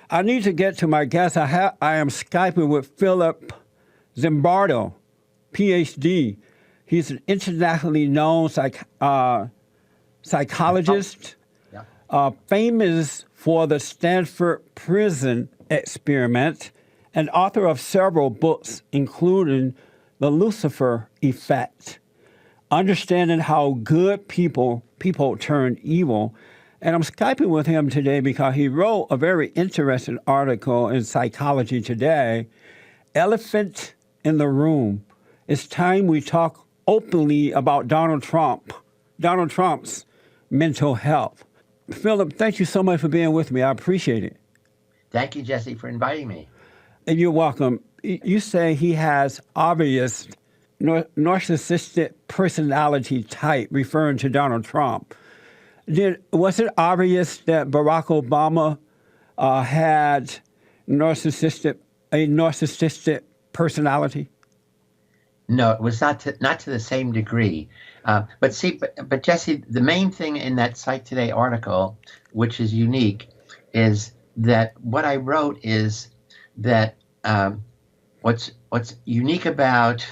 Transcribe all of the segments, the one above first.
I need to get to my guest. I am Skyping with Philip Zimbardo, PhD. He's an internationally known psychologist, famous for the Stanford prison experiment, and author of several books, including The Lucifer Effect, Understanding How Good People Turn Evil. And I'm Skyping with him today because he wrote a very interesting article in Psychology Today, Elephant in the Room. It's time we talk openly about Donald Trump's mental health. Philip, thank you so much for being with me. I appreciate it. Thank you, Jesse, for inviting me. And you're welcome. You say he has obvious narcissistic personality type, referring to Donald Trump. Was it obvious that Barack Obama had a narcissistic personality? No, it was not to the same degree. But Jesse, the main thing in that Psych Today article, which is unique, is that what I wrote is that what's unique about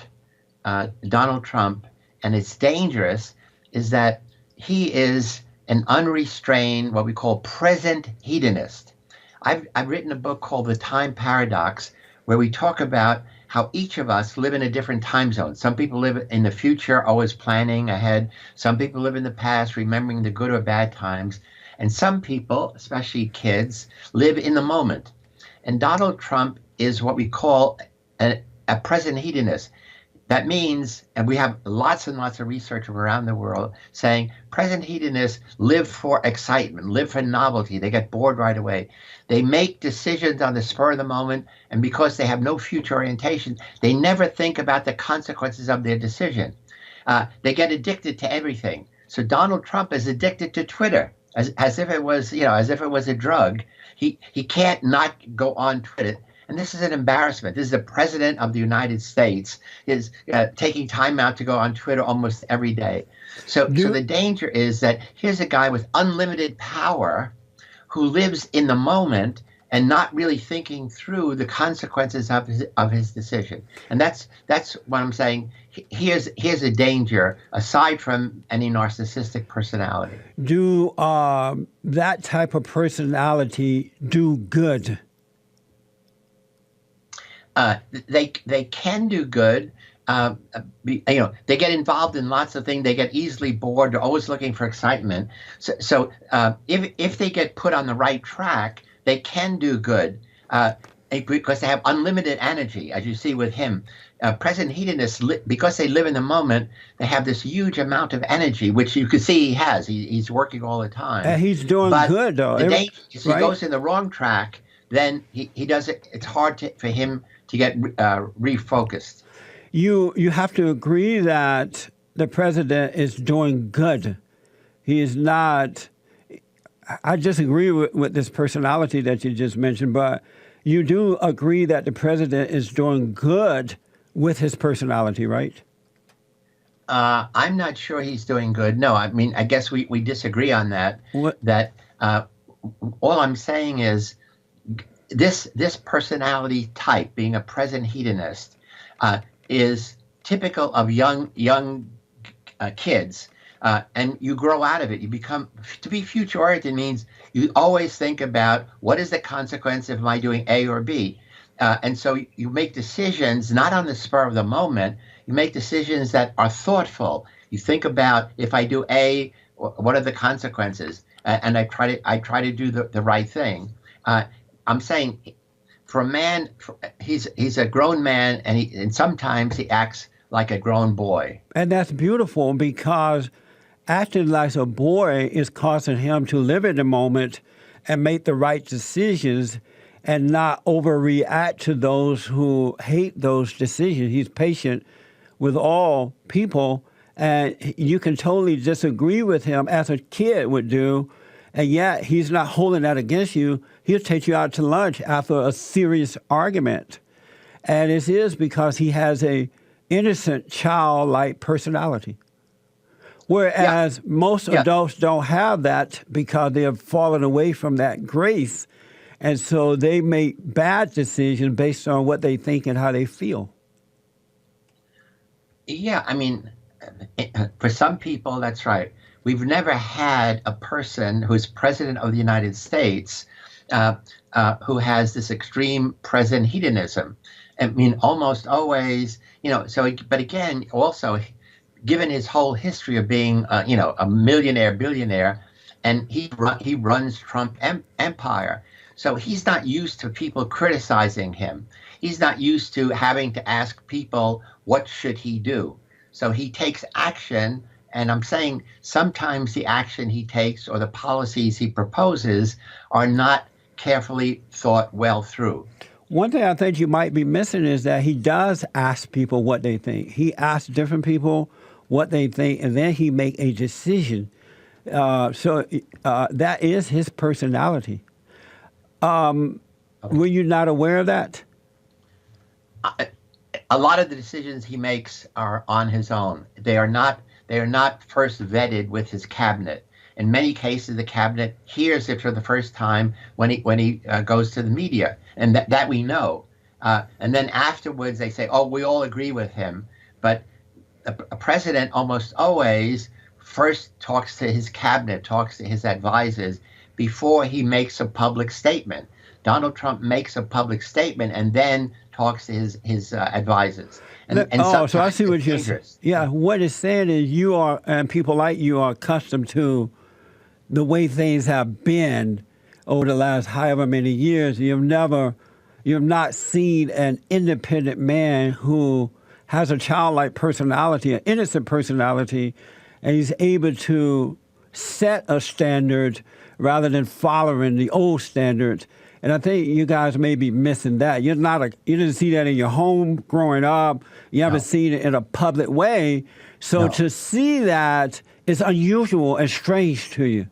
Donald Trump, and it's dangerous, is that he is an unrestrained, what we call present hedonist. I've written a book called The Time Paradox, where we talk about how each of us live in a different time zone. Some people live in the future, always planning ahead. Some people live in the past, remembering the good or bad times. And some people, especially kids, live in the moment. And Donald Trump is what we call a present hedonist. That means, and we have lots and lots of research from around the world saying present hedonists live for excitement, live for novelty. They get bored right away. They make decisions on the spur of the moment, and because they have no future orientation, they never think about the consequences of their decision. They get addicted to everything. So Donald Trump is addicted to Twitter as if it was, a drug. He can't not go on Twitter. And this is an embarrassment. This is the president of the United States is taking time out to go on Twitter almost every day. So the danger is that here's a guy with unlimited power who lives in the moment and not really thinking through the consequences of his decision. And that's what I'm saying. Here's a danger aside from any narcissistic personality. Do that type of personality do good? They can do good. They get involved in lots of things. They get easily bored. They're always looking for excitement. So if they get put on the right track, they can do good because they have unlimited energy, as you see with him. Present hedonists, because they live in the moment, they have this huge amount of energy, which you can see he has. He's working all the time. And he's doing good, though. The danger is he goes in the wrong track, then he does it. It's hard for him to get refocused. You have to agree that the president is doing good. He is not. I disagree with this personality that you just mentioned, but you do agree that the president is doing good with his personality, right? I'm not sure he's doing good. No, I mean, I guess we disagree on that. That all I'm saying is this personality type, being a present hedonist, is typical of young kids. And you grow out of it. You become, to be future-oriented means you always think about what is the consequence of my doing A or B. And so you make decisions not on the spur of the moment. You make decisions that are thoughtful. You think about, if I do A, what are the consequences? And I try to do the right thing. I'm saying, for a man, he's a grown man, and sometimes he acts like a grown boy. And that's beautiful, because acting like a boy is causing him to live in the moment and make the right decisions and not overreact to those who hate those decisions. He's patient with all people, and you can totally disagree with him as a kid would do, and yet he's not holding that against you. He'll take you out to lunch after a serious argument. And it is because he has a innocent, childlike personality. Whereas most adults don't have that because they have fallen away from that grace. And so they make bad decisions based on what they think and how they feel. Yeah, I mean, for some people, that's right. We've never had a person who's president of the United States who has this extreme present hedonism. I mean, almost always, so, but again, also, given his whole history of being, a millionaire, billionaire, and he runs Trump empire. So he's not used to people criticizing him. He's not used to having to ask people, what should he do? So he takes action. And I'm saying sometimes the action he takes or the policies he proposes are not carefully thought well through. One thing I think you might be missing is that he does ask people what they think. He asks different people what they think, and then he make a decision. So that is his personality. Were you not aware of that? A lot of the decisions he makes are on his own. They are not first vetted with his cabinet. In many cases, the cabinet hears it for the first time when he goes to the media, and that we know. And then afterwards, they say, "Oh, we all agree with him." But a president almost always first talks to his cabinet, talks to his advisors before he makes a public statement. Donald Trump makes a public statement and then talks to his advisors. So I see what you're saying. Yeah, what it's saying is you are, and people like you are accustomed to the way things have been over the last however many years. You've not seen an independent man who has a childlike personality, an innocent personality, and he's able to set a standard rather than following the old standards. And I think you guys may be missing that. You didn't see that in your home growing up. You haven't seen it in a public way. So to see that is unusual and strange to you.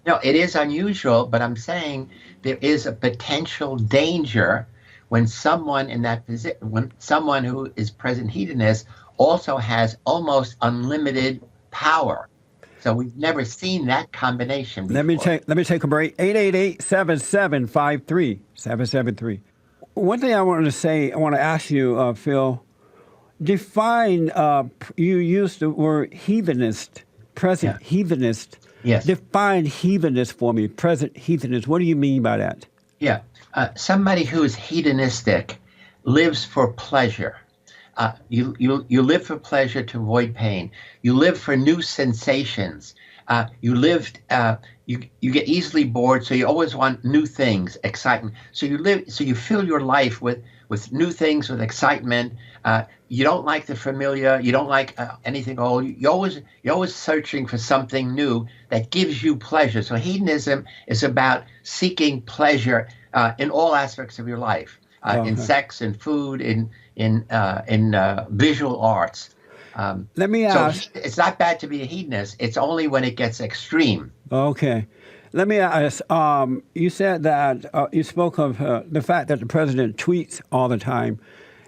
No, it is unusual, but I'm saying there is a potential danger when someone in that position, when someone who is present hedonist also has almost unlimited power. So we've never seen that combination before. Let me take a break. 888-7753-773. One thing I want to ask you, Phil, define, you used the word heathenist, present heathenist. Yes. Define heathenist for me, present heathenist. What do you mean by that? Yeah. Somebody who is hedonistic lives for pleasure. You live for pleasure to avoid pain. You live for new sensations. You get easily bored, so you always want new things, excitement. So you fill your life with new things, with excitement. You don't like the familiar. You don't like anything old. You're always searching for something new that gives you pleasure. So hedonism is about seeking pleasure in all aspects of your life, in sex, in food, in visual arts. Let me ask. So it's not bad to be a hedonist. It's only when it gets extreme. Okay. Let me ask. You said that you spoke of the fact that the president tweets all the time,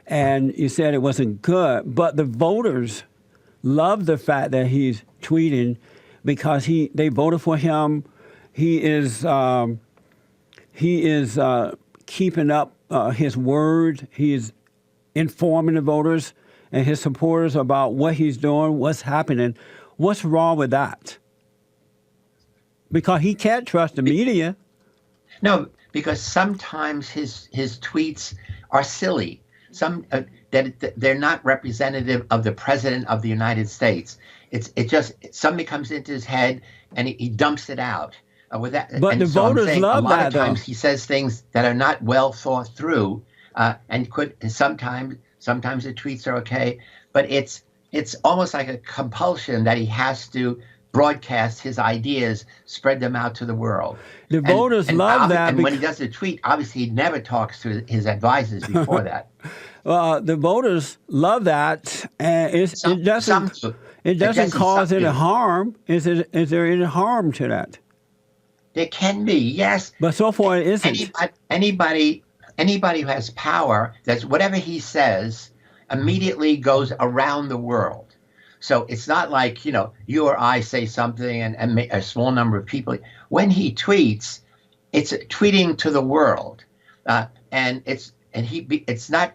and you said it wasn't good. But the voters love the fact that he's tweeting because they voted for him. He is keeping up his word. He is informing the voters and his supporters about what he's doing, what's happening. What's wrong with that? Because he can't trust the media. No, because sometimes his tweets are silly. That they're not representative of the president of the United States. Something comes into his head and he dumps it out. But the voters love that. A lot of times he says things that are not well thought through, and sometimes the tweets are okay, but it's almost like a compulsion that he has to broadcast his ideas, spread them out to the world. The voters love that. And when he does the tweet, obviously he never talks to his advisors before that. The voters love that, and it doesn't cause any harm. Is there any harm to that? There can be, yes. But so far it isn't. Anybody who has power, that's whatever he says, immediately goes around the world. So it's not like, you or I say something and a small number of people. When he tweets, it's tweeting to the world, and it's not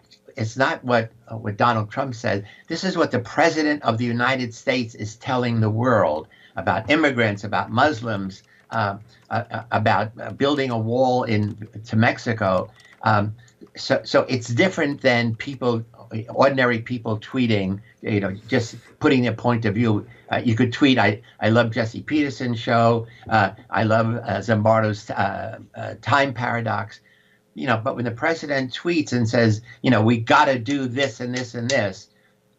what Donald Trump said. This is what the president of the United States is telling the world about immigrants, about Muslims, about building a wall to Mexico. So it's different than ordinary people tweeting, just putting their point of view. You could tweet, I love Jesse Peterson's show. I love Zimbardo's time paradox. But when the president tweets and says, we got to do this and this and this,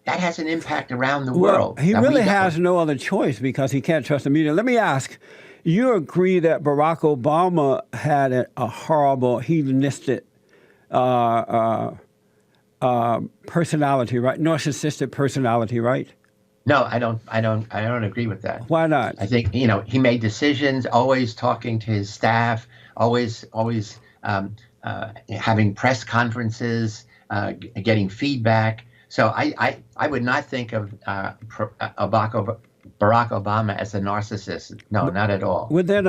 that has an impact around the world. He really has no other choice because he can't trust the media. Let me ask, you agree that Barack Obama had a horrible hedonistic personality, right? Narcissistic personality, right? No, I don't agree with that. Why not? I think, he made decisions, always talking to his staff, always having press conferences, getting feedback. So I would not think of Barack Obama as a narcissist. No, not at all. Within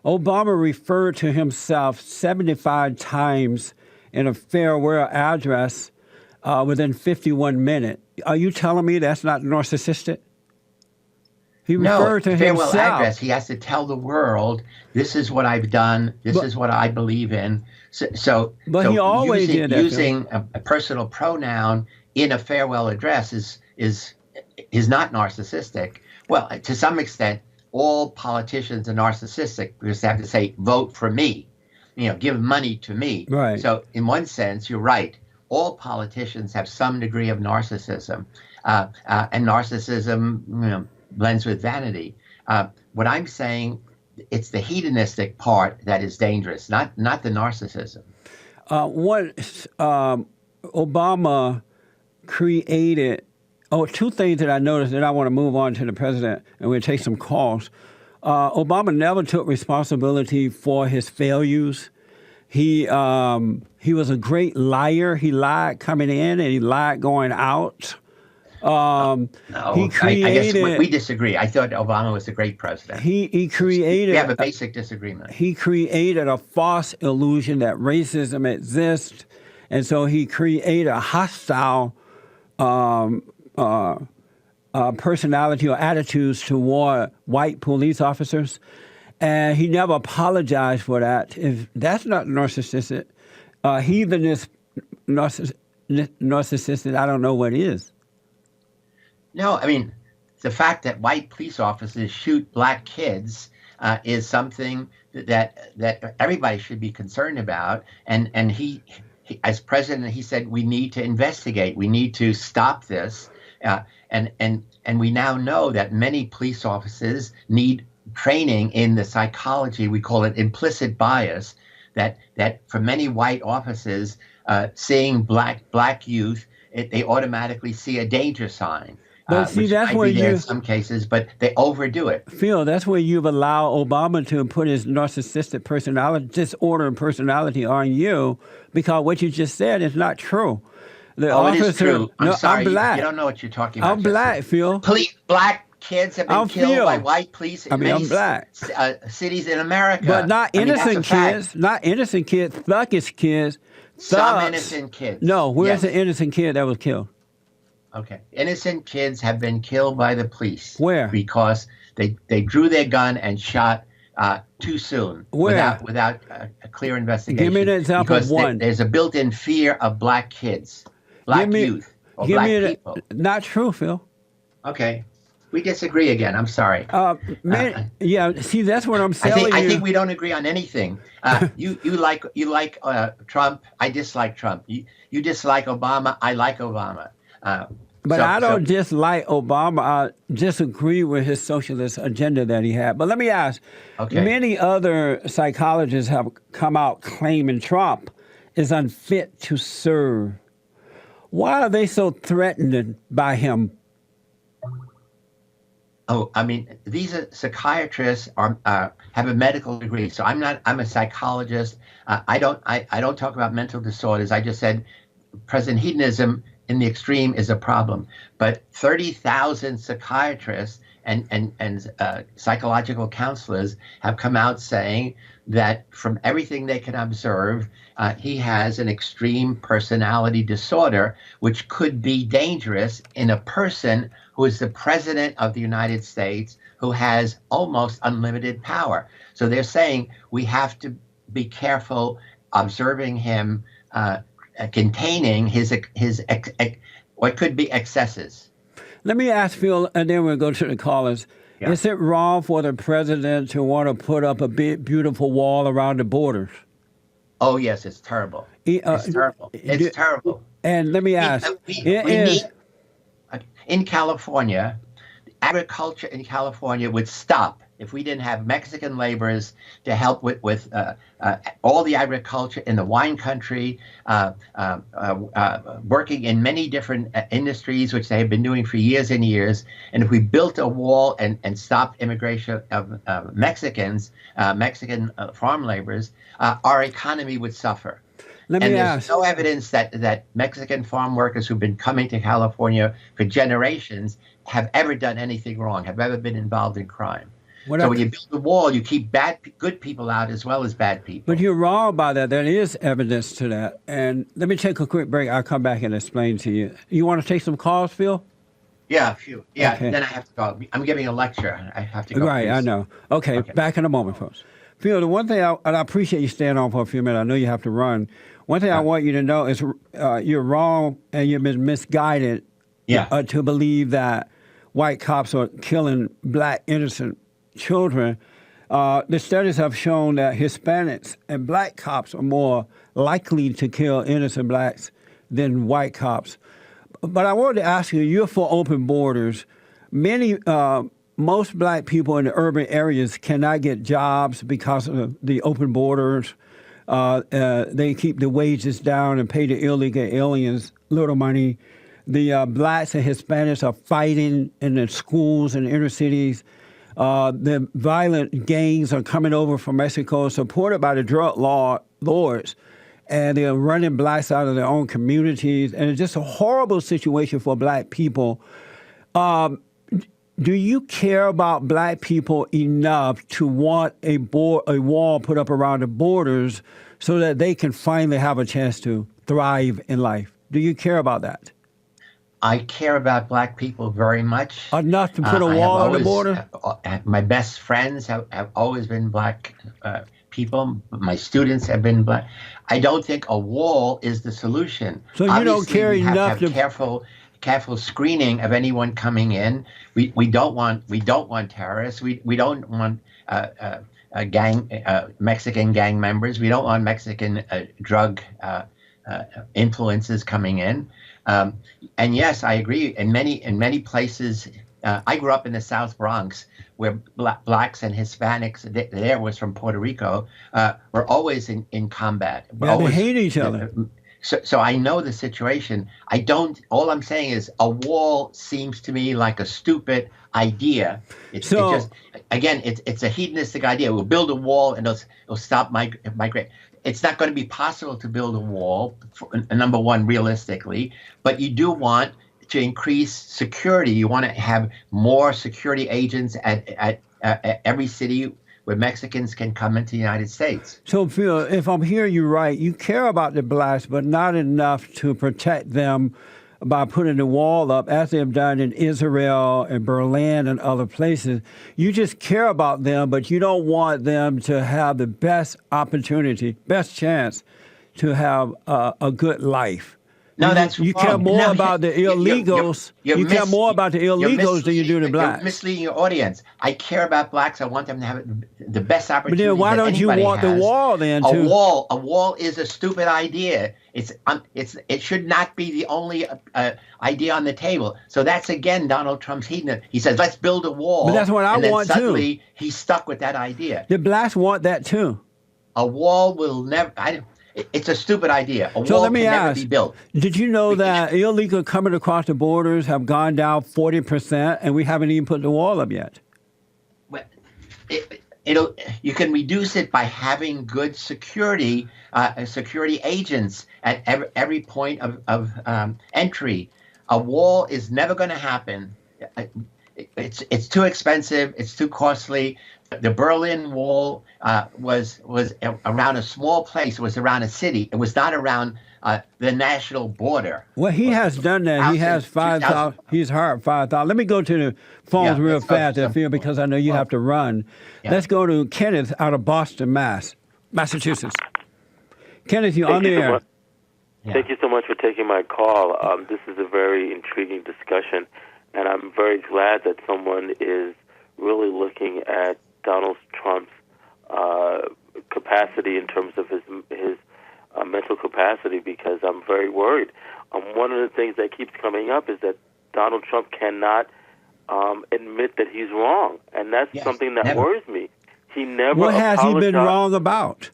Obama referred to himself 75 times in a farewell address within 51 minutes. Are you telling me that's not narcissistic? He referred to farewell himself. Address. He has to tell the world, this is what I've done. This is what I believe in. But he always did that. Using a personal pronoun in a farewell address is not narcissistic. Well, to some extent, all politicians are narcissistic because they have to say, vote for me, give money to me. Right. So in one sense, you're right. All politicians have some degree of narcissism, and narcissism, blends with vanity. What I'm saying, it's the hedonistic part that is dangerous, not the narcissism. Obama created, two things that I noticed, and I want to move on to the president, and we'll take some calls. Obama never took responsibility for his failures. He was a great liar. He lied coming in and he lied going out. No, I guess we disagree. I thought Obama was a great president. He created. We have a basic disagreement. He created a false illusion that racism exists, and so he created a hostile personality or attitudes toward white police officers, and he never apologized for that. If that's not narcissistic, heathenist narcissistic, I don't know what is. No, I mean, the fact that white police officers shoot black kids is something that everybody should be concerned about. And he, as president, he said, we need to investigate. We need to stop this. And we now know that many police officers need training in the psychology. We call it implicit bias, that for many white officers, seeing black youth, they automatically see a danger sign. But see, that's where in some cases, but they overdo it. Phil, that's where you've allowed Obama to put his narcissistic personality, disorder and personality on you, because what you just said is not true. It is true. I'm sorry. I'm black. You don't know what you're talking about. I'm black, Phil. Black kids have been killed by white police in many I'm black. Cities in America. But not innocent kids. Not innocent kids. Thuggish kids. Some innocent kids. No, where's the innocent kid that was killed? Okay. Innocent kids have been killed by the police. Where? Because they drew their gun and shot too soon. Where? Without a clear investigation. Give me an example of one. There's a built-in fear of black kids, youth, or black people. Not true, Phil. Okay. We disagree again. I'm sorry. Yeah, see, that's what I'm saying. I think we don't agree on anything. You like Trump. I dislike Trump. You dislike Obama. I like Obama. But I don't dislike Obama. I disagree with his socialist agenda that he had. But let me ask, many other psychologists have come out claiming Trump is unfit to serve. Why are they so threatened by him? Oh, I mean, these are psychiatrists have a medical degree. So I'm a psychologist. I don't talk about mental disorders. I just said present hedonism in the extreme is a problem. But 30,000 psychiatrists and psychological counselors have come out saying that from everything they can observe, he has an extreme personality disorder, which could be dangerous in a person who is the president of the United States, who has almost unlimited power. So they're saying we have to be careful observing him, containing his what could be excesses. Let me ask Phil, and then we'll go to the callers. Yeah. Is it wrong for the president to want to put up a big, beautiful wall around the borders? Oh, yes, it's terrible. It's terrible. It's terrible. And let me ask. In California, agriculture in California would stop if we didn't have Mexican laborers to help with all the agriculture in the wine country, working in many different industries, which they have been doing for years and years. And if we built a wall and stopped immigration of Mexicans, Mexican farm laborers, our economy would suffer. There's no evidence that Mexican farm workers who've been coming to California for generations have ever done anything wrong, have ever been involved in crime. So when you build a wall, you keep good people out as well as bad people. But you're wrong about that. There is evidence to that. And let me take a quick break. I'll come back and explain to you. You want to take some calls, Phil? Yeah, a few. Yeah, okay. Then I have to go. I'm giving a lecture. I have to go. Right, please. I know. Okay, back in a moment, folks. Phil, the one thing, and I appreciate you staying on for a few minutes. I know you have to run. One thing I want you to know is you're wrong and you've been misguided to believe that white cops are killing black innocent children. The studies have shown that Hispanics and black cops are more likely to kill innocent blacks than white cops. But I wanted to ask you, you're for open borders. Most black people in the urban areas cannot get jobs because of the open borders. They keep the wages down and pay the illegal aliens little money. The blacks and Hispanics are fighting in the schools and inner cities. The violent gangs are coming over from Mexico, supported by the drug lords, and they're running blacks out of their own communities. And it's just a horrible situation for black people. Do you care about black people enough to want a wall put up around the borders so that they can finally have a chance to thrive in life? Do you care about that? I care about black people very much. Enough to put a wall on the border? My best friends have always been black people. My students have been black. I don't think a wall is the solution. So you don't care enough to careful screening of anyone coming in. We don't want terrorists. We don't want Mexican gang members. We don't want Mexican drug influences coming in. And yes, I agree. In many places, I grew up in the South Bronx, where blacks and Hispanics, there was from Puerto Rico, were always in combat. They hate each other. So I know the situation. All I'm saying is a wall seems to me like a stupid idea. It's a hedonistic idea. We'll build a wall and it'll stop migration. It's not going to be possible to build a wall, number one, realistically, but you do want to increase security. You want to have more security agents at every city where Mexicans can come into the United States. So, Phil, if I'm hearing you right, you care about the blacks, but not enough to protect them by putting the wall up, as they've done in Israel and Berlin and other places. You just care about them, but you don't want them to have the best opportunity, best chance to have a good life. No, that's wrong. You care more about the illegals. You care more about the illegals than you do the blacks. You're misleading your audience. I care about blacks. I want them to have the best opportunity. But then why don't you want the wall then? A wall is a stupid idea. It should not be the only idea on the table. So that's again Donald Trump's hedonism. He says, "Let's build a wall." But that's what I want too. Suddenly he's stuck with that idea. The blacks want that too. A wall will never. It's a stupid idea. A wall can never be built. Did you know that illegal coming across the borders have gone down 40%, and we haven't even put the wall up yet? Well, you can reduce it by having good security agents at every point of entry. A wall is never going to happen. it's too expensive. It's too costly. The Berlin Wall was around a small place. It was around a city. It was not around the national border. Well, he has done that. He has 5,000. He's hired 5,000. Let me go to the phones real fast, Phil, because I know you have to run. Yeah. Let's go to Kenneth out of Boston, Massachusetts. Kenneth, you're on the air. Thank you so much for taking my call. This is a very intriguing discussion, and I'm very glad that someone is really looking at Donald Trump's capacity in terms of his mental capacity, because I'm very worried. One of the things that keeps coming up is that Donald Trump cannot admit that he's wrong, and that's something that worries me. He never What has he been wrong about?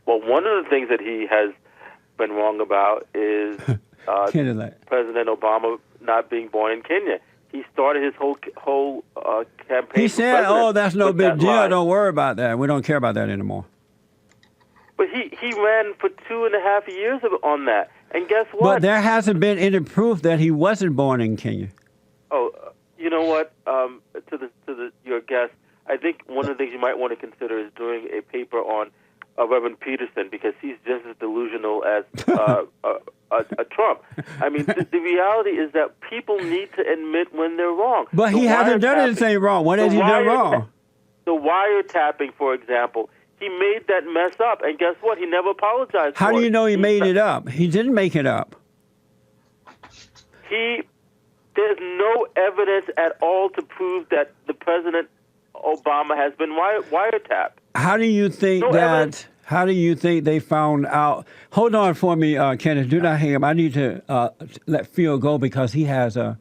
Well, one of the things that he has been wrong about is President Obama not being born in Kenya. He started his whole campaign. He said, "Oh, that's no big deal. Don't worry about that. We don't care about that anymore." But he ran for 2.5 years on that, and guess what? But there hasn't been any proof that he wasn't born in Kenya. Oh, you know what? To your guest, I think one of the things you might want to consider is doing a paper on Reverend Peterson, because he's just as delusional as a Trump. I mean, the reality is that people need to admit when they're wrong. But he hasn't done anything wrong. What has he done wrong? The wiretapping, for example, he made that mess up, and guess what? He never apologized. How do you know he made it up? He didn't make it up. There's no evidence at all to prove that the President Obama has been wiretapped. How do you think How do you think they found out? Hold on for me, Kenneth. Do not hang up. I need to let Phil go because he has a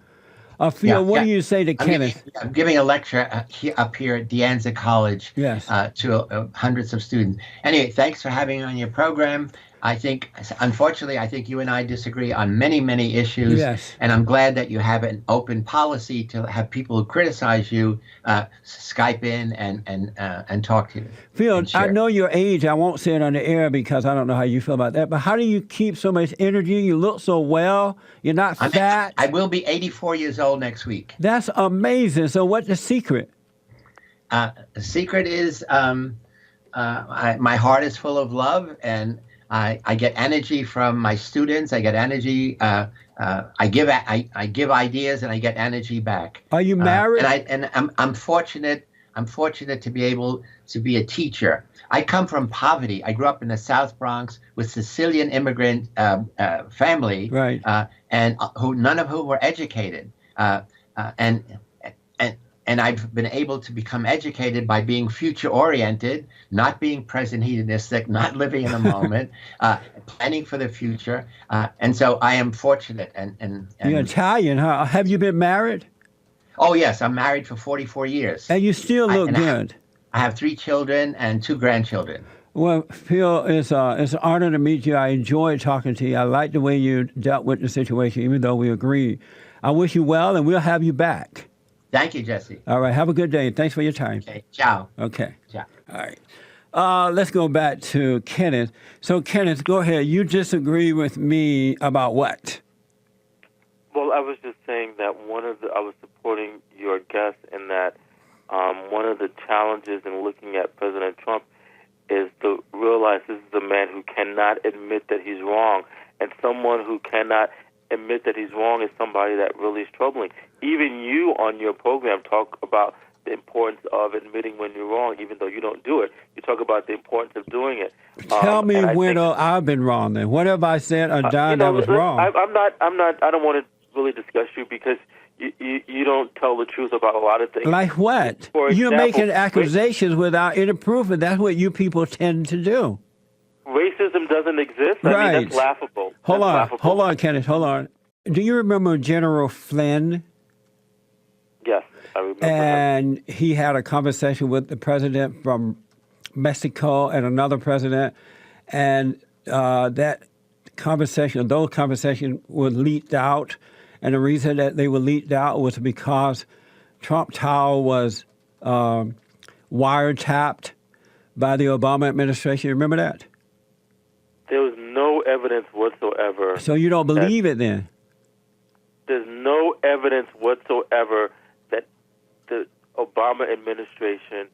Phil. What do you say to Kenneth? I'm giving a lecture up here at De Anza College to hundreds of students. Anyway, thanks for having me on your program. Unfortunately, I think you and I disagree on many, many issues. Yes. And I'm glad that you have an open policy to have people who criticize you Skype in and talk to you. Phil, I know your age. I won't say it on the air because I don't know how you feel about that. But how do you keep so much energy? You look so well. You're not fat. I will be 84 years old next week. That's amazing. So what's the secret? The secret is my heart is full of love, and I get energy from my students. I get energy. I give ideas, and I get energy back. Are you married? I'm fortunate. I'm fortunate to be able to be a teacher. I come from poverty. I grew up in the South Bronx with Sicilian immigrant family, right? And none of whom were educated. And I've been able to become educated by being future-oriented, not being present hedonistic, not living in the moment, planning for the future. And so I am fortunate. And you're Italian, huh? Have you been married? Oh, yes. I'm married for 44 years. And you still look good. I have 3 children and 2 grandchildren. Well, Phil, it's an honor to meet you. I enjoyed talking to you. I like the way you dealt with the situation, even though we agree. I wish you well, and we'll have you back. Thank you, Jesse. All right. Have a good day. Thanks for your time. Okay. Ciao. Okay. Ciao. All right. Let's go back to Kenneth. So, Kenneth, go ahead. You disagree with me about what? Well, I was just saying that I was supporting your guest in that one of the challenges in looking at President Trump is to realize this is a man who cannot admit that he's wrong, and someone who cannot admit that he's wrong is somebody that really is troubling. Even you on your program talk about the importance of admitting when you're wrong, even though you don't do it. You talk about the importance of doing it. Tell me when I've been wrong then. What have I said or done that was wrong? I don't want to really discuss you because you don't tell the truth about a lot of things. Like what? You're making accusations without any proof, and that's what you people tend to do. Racism doesn't exist. Right. I mean, that's laughable. Hold on, Kenneth. Hold on. Do you remember General Flynn? Yes, I remember. And he had a conversation with the president from Mexico and another president, and those conversations were leaked out. And the reason that they were leaked out was because Trump Tower was wiretapped by the Obama administration. You remember that? There was no evidence whatsoever. So you don't believe it then? There's no evidence whatsoever the Obama administration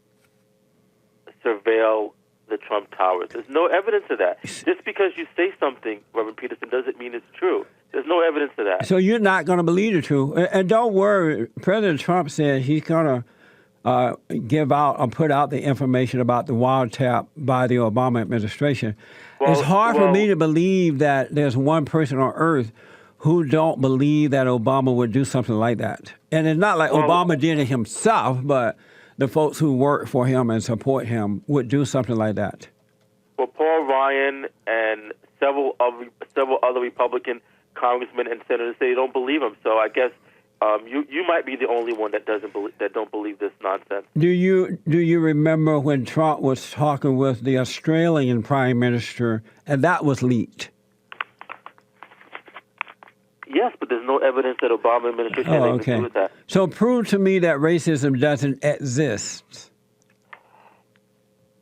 surveil the Trump Towers. There's no evidence of that. Just because you say something, Reverend Peterson, doesn't mean it's true. There's no evidence of that. So you're not going to believe the truth. And don't worry, President Trump said he's going to give out or put out the information about the wiretap by the Obama administration. It's hard for me to believe that there's one person on earth who don't believe that Obama would do something like that. And it's not like Obama did it himself, but the folks who work for him and support him would do something like that. Well, Paul Ryan and several other Republican congressmen and senators say they don't believe him. So I guess you might be the only one that don't believe this nonsense. Do you remember when Trump was talking with the Australian Prime Minister and that was leaked? Yes, but there's no evidence that Obama administration had anything to do with that. So prove to me that racism doesn't exist.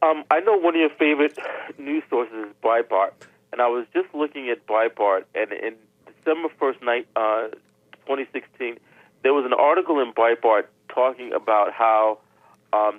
I know one of your favorite news sources is Breitbart, and I was just looking at Breitbart, and in December 1st, 2016, there was an article in Breitbart talking about how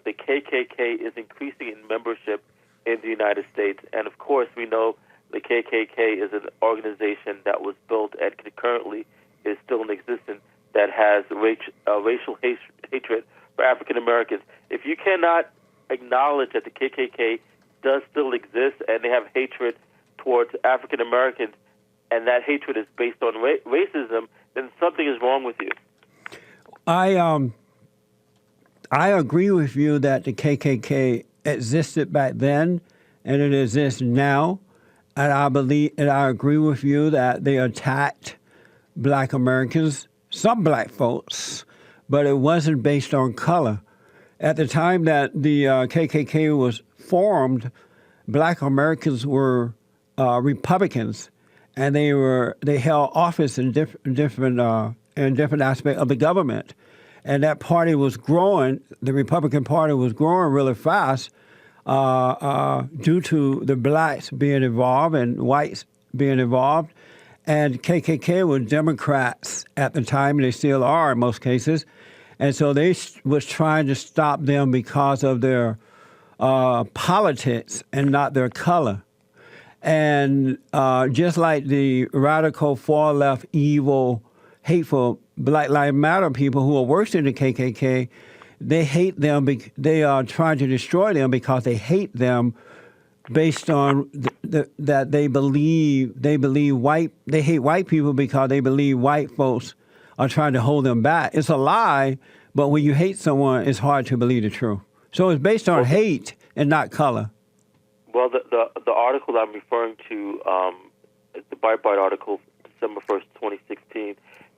the KKK is increasing in membership in the United States, and of course we know the KKK is an organization that was built and currently is still in existence that has racial hatred for African Americans. If you cannot acknowledge that the KKK does still exist and they have hatred towards African Americans, and that hatred is based on racism, then something is wrong with you. I agree with you that the KKK existed back then and it exists now. And I agree with you that they attacked Black Americans, some Black folks, but it wasn't based on color. At the time that the KKK was formed, Black Americans were Republicans, and they held office in different aspects of the government, and that party was growing. The Republican Party was growing really fast. Due to the blacks being involved and whites being involved. And KKK were Democrats at the time, and they still are in most cases. And so they was trying to stop them because of their politics and not their color. And just like the radical, far-left, evil, hateful Black Lives Matter people who are worse than the KKK, they hate them. They are trying to destroy them because they hate them, based on that they hate white people because they believe white folks are trying to hold them back. It's a lie, but when you hate someone, it's hard to believe the truth. So it's based on hate and not color. Well, the article that I'm referring to, the Breitbart article, December 1st, 2016,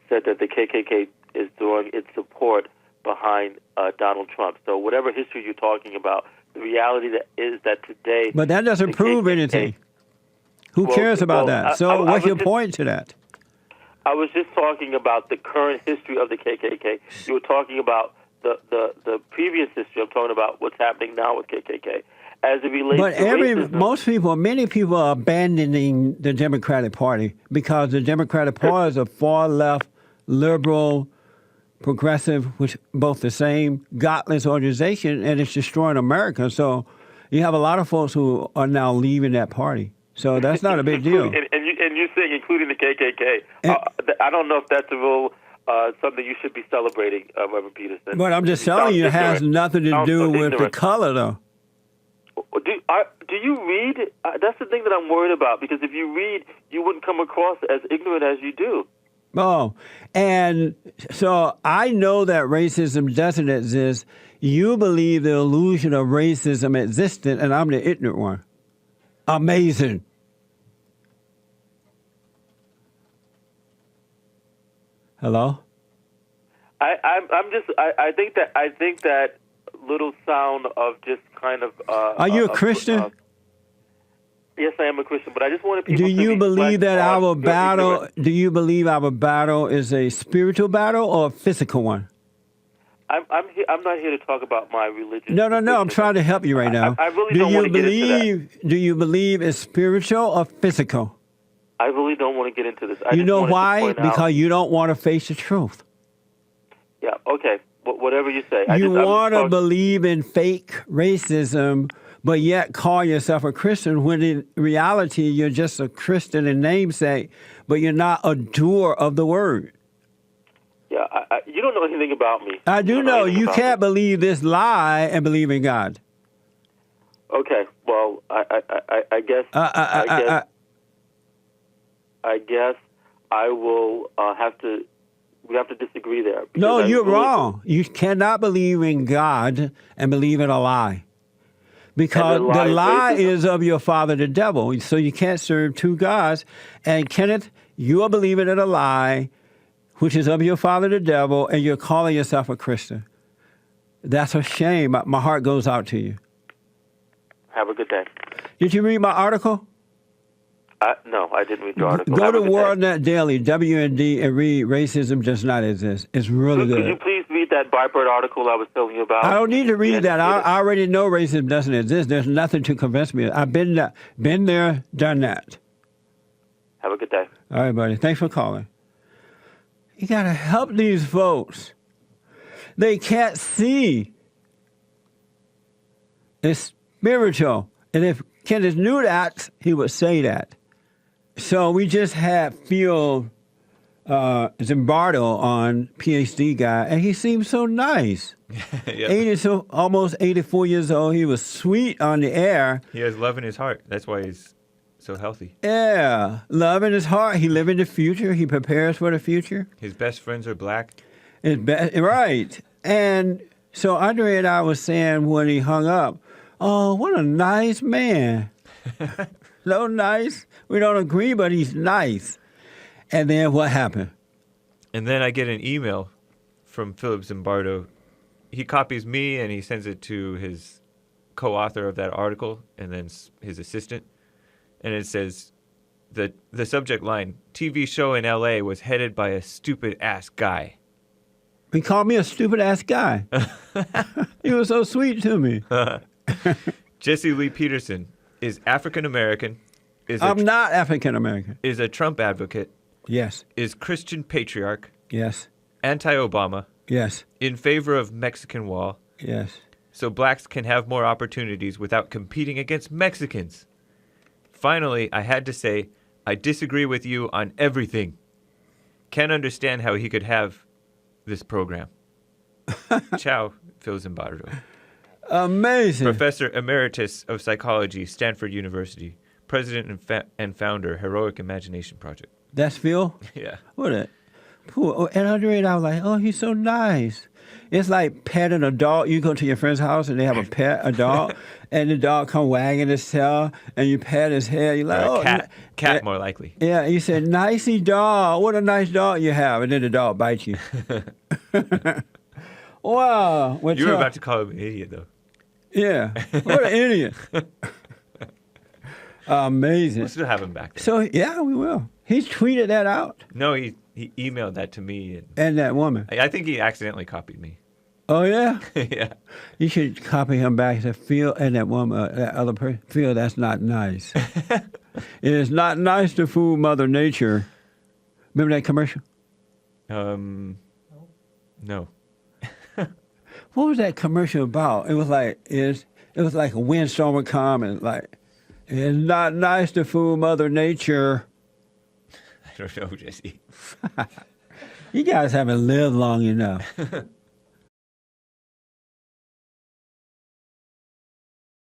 said that the KKK is throwing its support behind Donald Trump. So whatever history you're talking about, the reality is that today... But that doesn't prove anything. Who cares about that? So what's your point to that? I was just talking about the current history of the KKK. You were talking about the previous history. I'm talking about what's happening now with KKK. As it relates to racism, many people are abandoning the Democratic Party because the Democratic Party is a far-left, liberal, progressive, which both the same, godless organization, and it's destroying America. So you have a lot of folks who are now leaving that party. So that's not a big deal. And you're saying including the KKK. I don't know if that's a real something you should be celebrating, Reverend Peterson. But I'm just telling you, it has nothing to do with the color, though. Do you read? That's the thing that I'm worried about, because if you read, you wouldn't come across as ignorant as you do. Oh, and so I know that racism doesn't exist. You believe the illusion of racism existed, and I'm the ignorant one. Amazing. Hello? I think that little sound of just kind of... Are you a Christian? Yes, I am a Christian, but I just wanted people to... Do you believe that our battle... Do you believe our battle is a spiritual battle or a physical one? I'm not here to talk about my religion. No. I'm trying to help you right now. I really don't want to get into that. Do you believe it's spiritual or physical? I really don't want to get into this. You know why? Because you don't want to face the truth. Yeah, okay. Whatever you say. You want to believe in fake racism, but yet call yourself a Christian when in reality you're just a Christian in namesake, but you're not a doer of the word. Yeah, you don't know anything about me. I do know. You can't believe this lie and believe in God. Okay, well, I guess I will have to. We have to disagree there. No, you're wrong. You cannot believe in God and believe in a lie. Because the lie is of your father, the devil. So you can't serve two gods. And Kenneth, you are believing in a lie, which is of your father, the devil, and you're calling yourself a Christian. That's a shame. My heart goes out to you. Have a good day. Did you read my article? No, I didn't read the article. Go to WorldNet Daily, WND, and read Racism Does Not Exist. It's really good. Could you please read that Breitbart article I was telling you about? I don't need to read that. I already know racism doesn't exist. There's nothing to convince me. I've been there, done that. Have a good day. All right, buddy. Thanks for calling. You got to help these folks. They can't see. It's spiritual. And if Kenneth knew that, he would say that. So we just had Phil Zimbardo on, PhD guy, and he seemed so nice. Yep. Almost 84 years old. He was sweet on the air. He has love in his heart. That's why he's so healthy. Yeah, love in his heart. He lives in the future. He prepares for the future. His best friends are black. Right. And so Andre and I was saying when he hung up, oh, what a nice man. So nice. We don't agree, but he's nice. And then what happened? And then I get an email from Philip Zimbardo. He copies me and he sends it to his co-author of that article and then his assistant. And it says, the subject line, TV show in L.A. was headed by a stupid-ass guy. He called me a stupid-ass guy. He was so sweet to me. Jesse Lee Peterson is African-American. I'm not African-American. Is a Trump advocate. Yes. Is Christian patriarch. Yes. Anti-Obama. Yes. In favor of Mexican wall. Yes. So blacks can have more opportunities without competing against Mexicans. Finally, I had to say, I disagree with you on everything. Can't understand how he could have this program. Ciao, Phil Zimbardo. Amazing. Professor Emeritus of Psychology, Stanford University. President and founder, Heroic Imagination Project. That's Phil? Yeah. What a cool. And Andre and I was like, oh, he's so nice. It's like petting a dog. You go to your friend's house and they have a dog, and the dog come wagging his tail, and you pat his head. You're like, oh, cat more likely. Yeah, you said, nicey dog. What a nice dog you have. And then the dog bites you. Wow. You were about to call him an idiot, though. Yeah. What an idiot. Amazing. We'll still have him back there. So, yeah, we will. He tweeted that out. No, he emailed that to me. And that woman. I think he accidentally copied me. Oh, yeah? Yeah. You should copy him back and say, Phil, and that woman, that other person, Phil, that's not nice. It is not nice to fool Mother Nature. Remember that commercial? No. What was that commercial about? It was like a windstorm would come and like, it's not nice to fool Mother Nature. I don't know, Jesse. You guys haven't lived long enough.